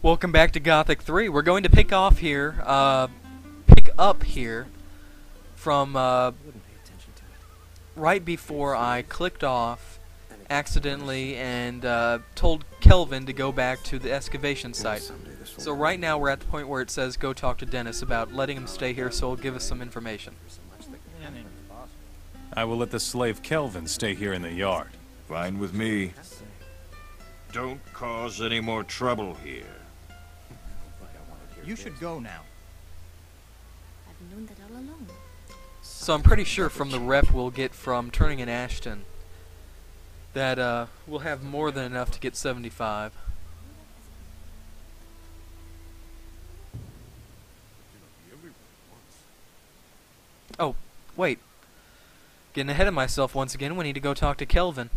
Welcome back to Gothic 3. We're going to pick up here from right before I clicked off accidentally and told Kelvin to go back to the excavation site. So right now we're at the point where it says go talk to Dennis about letting him stay here so he'll give us some information. I will let the slave Kelvin stay here in the yard. Fine with me. Don't cause any more trouble here. You should go now. I've known that all along. So I'm pretty sure from the rep we'll get from turning in Ashton that we'll have more than enough to get 75. Oh, wait. Getting ahead of myself once again, we need to go talk to Kelvin.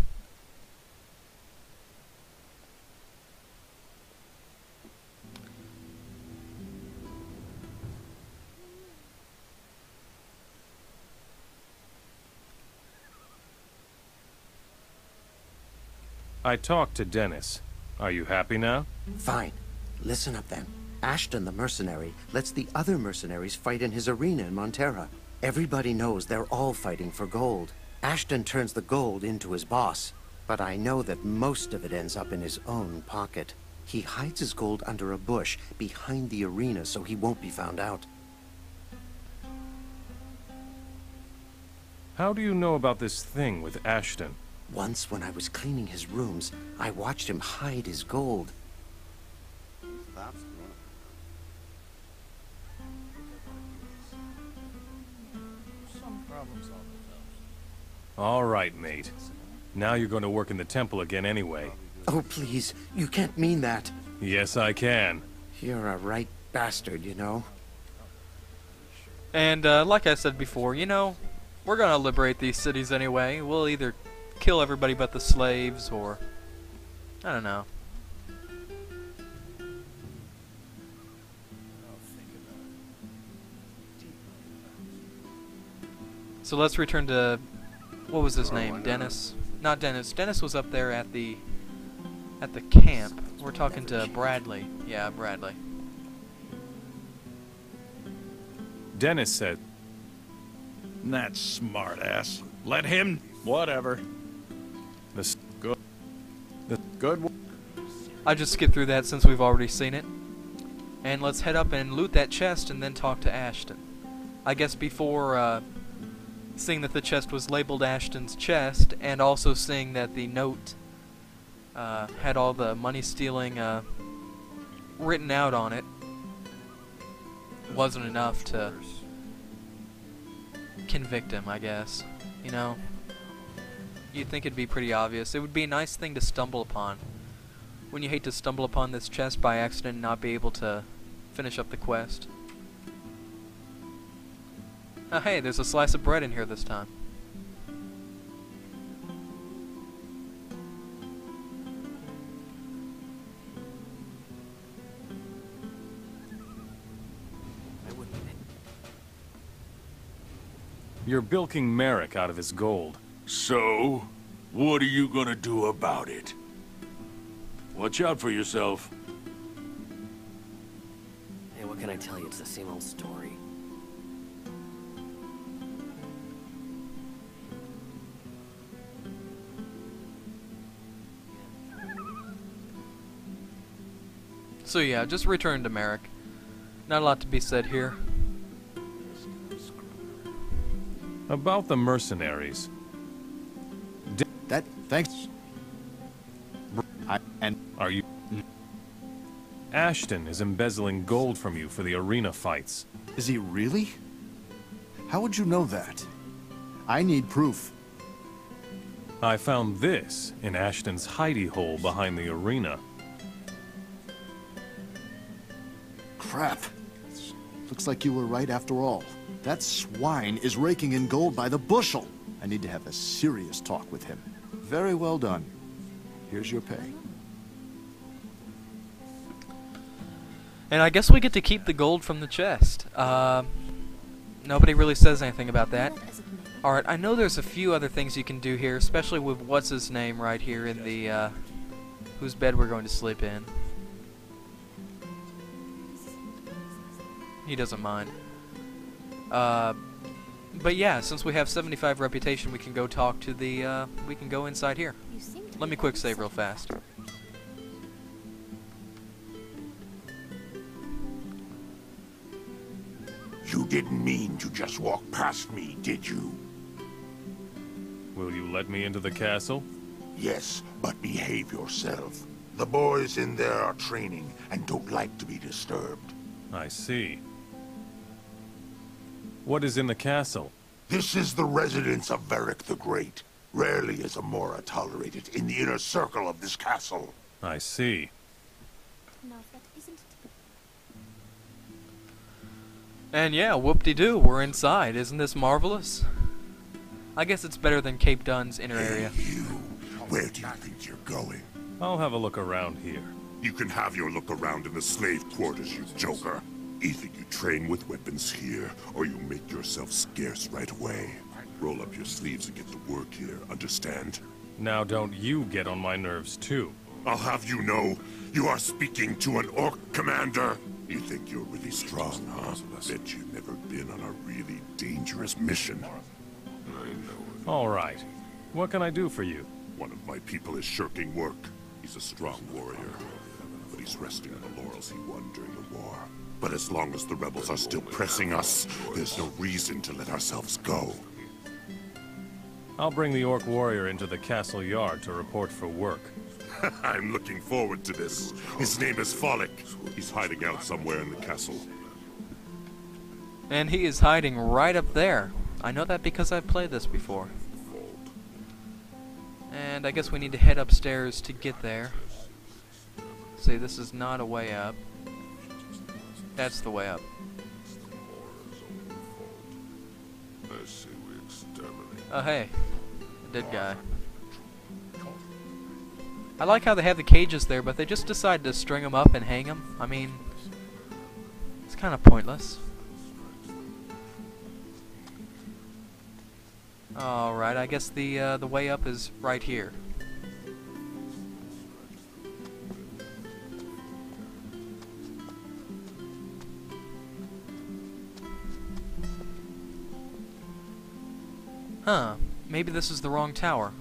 I talked to Dennis. Are you happy now? Fine. Listen up then. Ashton the mercenary lets the other mercenaries fight in his arena in Montera. Everybody knows they're all fighting for gold. Ashton turns the gold into his boss, but I know that most of it ends up in his own pocket. He hides his gold under a bush behind the arena so he won't be found out. How do you know about this thing with Ashton? Once when I was cleaning his rooms, I watched him hide his gold. All right, mate. Now you're going to work in the temple again anyway. Oh, please. You can't mean that. Yes, I can. You're a right bastard, you know. And like I said before, you know, we're going to liberate these cities anyway. We'll either kill everybody but the slaves, or I don't know. So let's return to, what was his name? Dennis? Not Dennis. Dennis was up there at the camp. We're talking to Bradley. Yeah, Bradley. Dennis said, That smartass. Let him. Whatever. Good. I just skipped through that since we've already seen it. And let's head up and loot that chest and then talk to Ashton. I guess before seeing that the chest was labeled Ashton's chest, and also seeing that the note had all the money stealing written out on it, wasn't enough to convict him, I guess. You know? You'd think it'd be pretty obvious. It would be a nice thing to stumble upon. When you hate to stumble upon this chest by accident and not be able to finish up the quest. Oh hey, there's a slice of bread in here this time. You're bilking Merrick out of his gold. So, what are you gonna do about it? Watch out for yourself. Hey, what can I tell you? It's the same old story. So yeah, just return to Merrick. Not a lot to be said here. About the mercenaries. Thanks. Are you... Ashton is embezzling gold from you for the arena fights. Is he really? How would you know that? I need proof. I found this in Ashton's hidey hole behind the arena. Crap. Looks like you were right after all. That swine is raking in gold by the bushel. I need to have a serious talk with him. Very well done. Here's your pay. And I guess we get to keep the gold from the chest. Nobody really says anything about that. Alright, I know there's a few other things you can do here, especially with what's-his-name right here in the, whose bed we're going to sleep in. He doesn't mind. But yeah, since we have 75 reputation, we can go talk to the, we can go inside here. You seem to Let be me quick very save real fast. You didn't mean to just walk past me, did you? Will you let me into the castle? Yes, but behave yourself. The boys in there are training and don't like to be disturbed. I see. What is in the castle? This is the residence of Varric the Great. Rarely is a Mora tolerated in the inner circle of this castle. I see. No, that isn't. And yeah, whoop-de-doo, we're inside. Isn't this marvelous? I guess it's better than Cape Dun's inner area. Hey, you. Where do you think you're going? I'll have a look around here. You can have your look around in the slave quarters, you joker. Either you train with weapons here, or you make yourself scarce right away. Roll up your sleeves and get to work here, understand? Now don't you get on my nerves too. I'll have you know, you are speaking to an orc commander. You think you're really strong, huh? Bet you've never been on a really dangerous mission. All right. What can I do for you? One of my people is shirking work. He's a strong warrior, but he's resting on the laurels he won during the war. But as long as the rebels are still pressing us, there's no reason to let ourselves go. I'll bring the orc warrior into the castle yard to report for work. I'm looking forward to this. His name is Follick. He's hiding out somewhere in the castle. And he is hiding right up there. I know that because I've played this before. And I guess we need to head upstairs to get there. See, this is not a way up. That's the way up. Oh, hey. A dead guy. I like how they have the cages there, but they just decided to string them up and hang them. I mean, it's kind of pointless. Alright, I guess the way up is right here. Huh, maybe this is the wrong tower.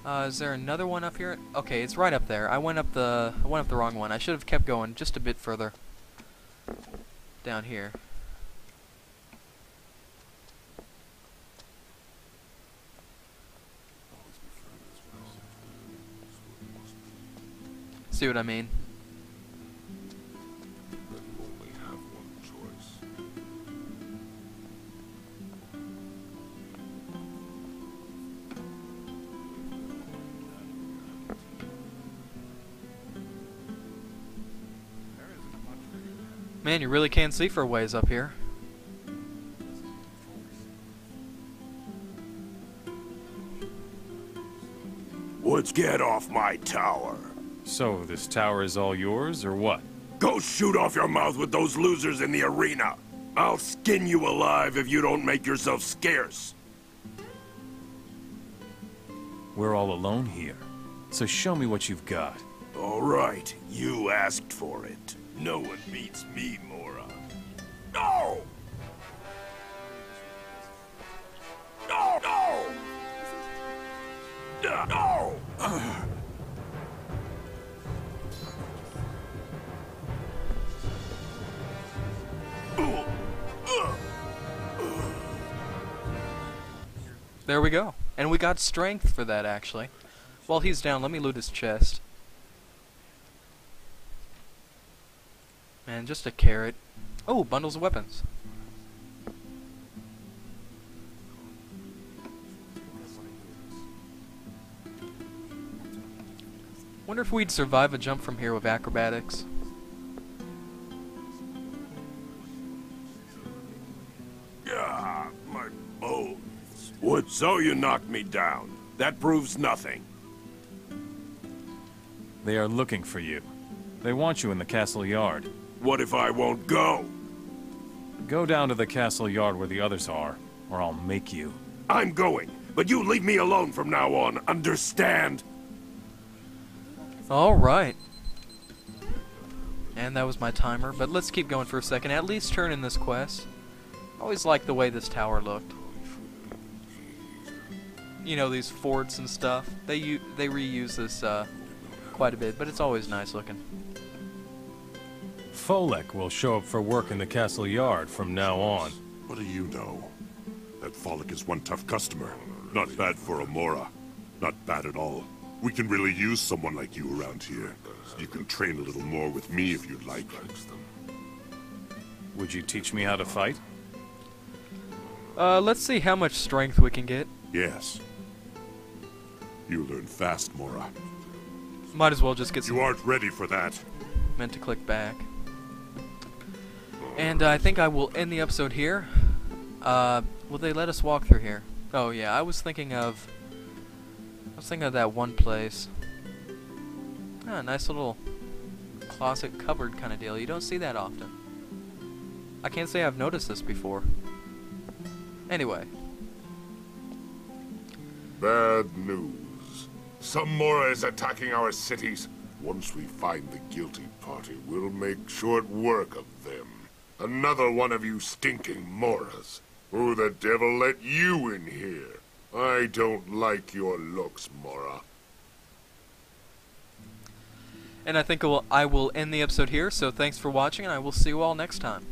Is there another one up here? Okay, it's right up there. I went up the wrong one. I should have kept going just a bit further down here. See what I mean? Man, you really can't see for a ways up here. Let's get off my tower. So, this tower is all yours, or what? Go shoot off your mouth with those losers in the arena. I'll skin you alive if you don't make yourself scarce. We're all alone here. So show me what you've got. All right, you asked for it. No one beats me, Mora. No! No! No! No! There we go. And we got strength for that, actually. While he's down, let me loot his chest. Man, just a carrot. Oh, bundles of weapons. Wonder if we'd survive a jump from here with acrobatics. Ah, my bones. What? So you knocked me down. That proves nothing. They are looking for you. They want you in the castle yard. What if I won't go? Go down to the castle yard where the others are, or I'll make you. I'm going, but you leave me alone from now on, understand? Alright. And that was my timer, but let's keep going for a second. At least turn in this quest. I always liked the way this tower looked. You know, these forts and stuff. They reuse this quite a bit, but it's always nice looking. Folek will show up for work in the castle yard from now on. What do you know? That Folek is one tough customer. Not bad for Amora. Not bad at all. We can really use someone like you around here. You can train a little more with me if you'd like. Would you teach me how to fight? Let's see how much strength we can get. Yes. You learn fast, Mora. Might as well just get some... You aren't ready for that. Meant to click back. And I think I will end the episode here. Will they let us walk through here? Oh yeah, I was thinking of that one place. Ah, nice little closet cupboard kind of deal. You don't see that often. I can't say I've noticed this before. Anyway. Bad news. Some Mora is attacking our cities. Once we find the guilty party, we'll make short work of them. Another one of you stinking Moras. Who the devil let you in here? I don't like your looks, Mora. And I think I will end the episode here, so thanks for watching, and I will see you all next time.